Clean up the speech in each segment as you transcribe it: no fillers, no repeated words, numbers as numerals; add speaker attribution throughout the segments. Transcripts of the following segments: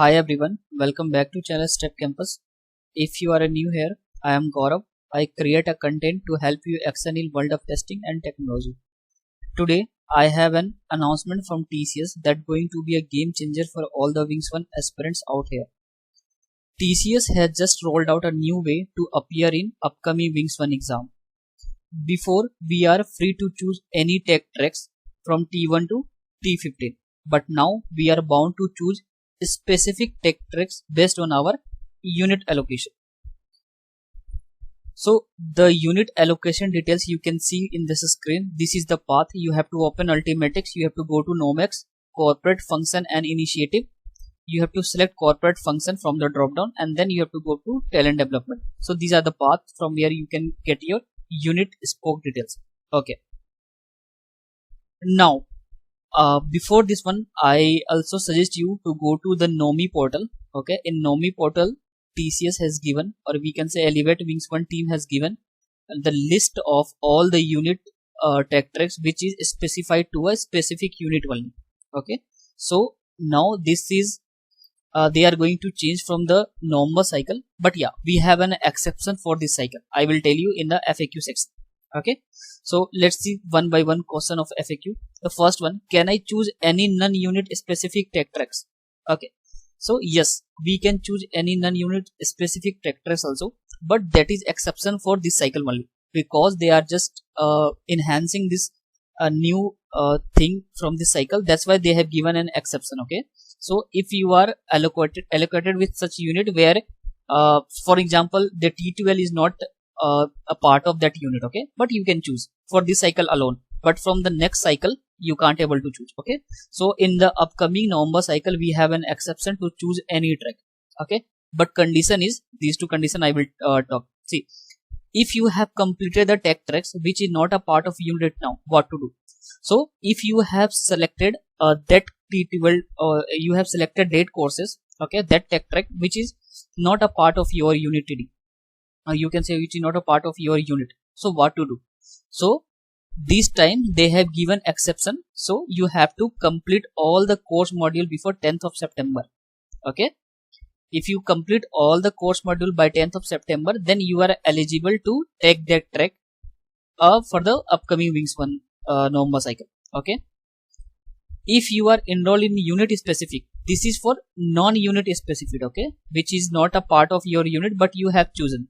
Speaker 1: Hi everyone, welcome back to channel Step Campus. If you are new here, I am Gaurav. I create a content to help you excel in world of testing and technology. Today, I have an announcement from TCS that going to be a game changer for all the Wings 1 aspirants out here. TCS has just rolled out a new way to appear in upcoming Wings 1 exam. Before, we are free to choose any tech tracks from T1 to T15, but now we are bound to choose specific tech tracks based on our unit allocation. So the unit allocation details you can see in this screen. This is the path. You have to open Ultimatics. You have to go to Nomex, corporate function and initiative. You have to select corporate function from the drop down, and then you have to go to talent development. So these are the paths from where you can get your unit spoke details. Okay. Now, before this one, I also suggest you to go to the NOMI portal. Okay, in NOMI portal, TCS has given, or we can say Elevate Wings 1 team has given the list of all the unit tech tracks which is specified to a specific unit only. Okay, so now this is they are going to change from the normal cycle, but yeah, we have an exception for this cycle. I will tell you in the FAQ section. Okay, so let's see one by one question of FAQ. The first one, can I choose any non-unit specific tech tracks? Okay, so yes, we can choose any non-unit specific tech tracks also, but that is exception for this cycle only, because they are just enhancing this new thing from this cycle. That's why they have given an exception. Okay, so if you are allocated with such unit where for example the T12 is not a part of that unit, okay, but you can choose for this cycle alone, but from the next cycle you can't able to choose. Okay, so in the upcoming November cycle we have an exception to choose any track. Okay, but condition is these two condition I will talk. See, if you have completed the tech tracks which is not a part of unit now, what to do? So if you have selected that T12 you have selected date courses, okay, that tech track which is not a part of your unit TD, you can say which is not a part of your unit. So what to do? So this time they have given exception, so you have to complete all the course module before 10th of September. Okay, if you complete all the course module by 10th of September, then you are eligible to take that track for the upcoming Wings 1 November cycle. Okay, if you are enrolled in unit specific, this is for non-unit specific, okay, which is not a part of your unit but you have chosen,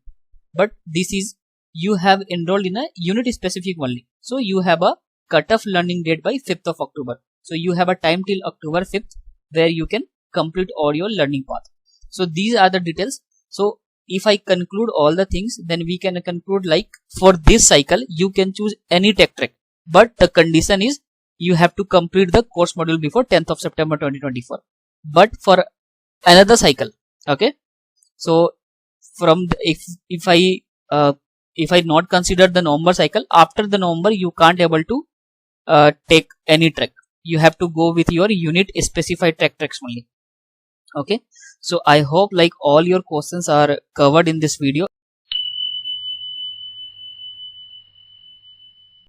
Speaker 1: but this is you have enrolled in a unit specific only, so you have a cutoff learning date by 5th of October. So you have a time till October 5th where you can complete all your learning path. So these are the details. So if I conclude all the things, then we can conclude like for this cycle you can choose any tech track, but the condition is you have to complete the course module before 10th of September 2024. But for another cycle, okay, so from the, if I not consider the November cycle, after the November you can't able to take any track. You have to go with your unit specified tech tracks only. Okay, so I hope like all your questions are covered in this video.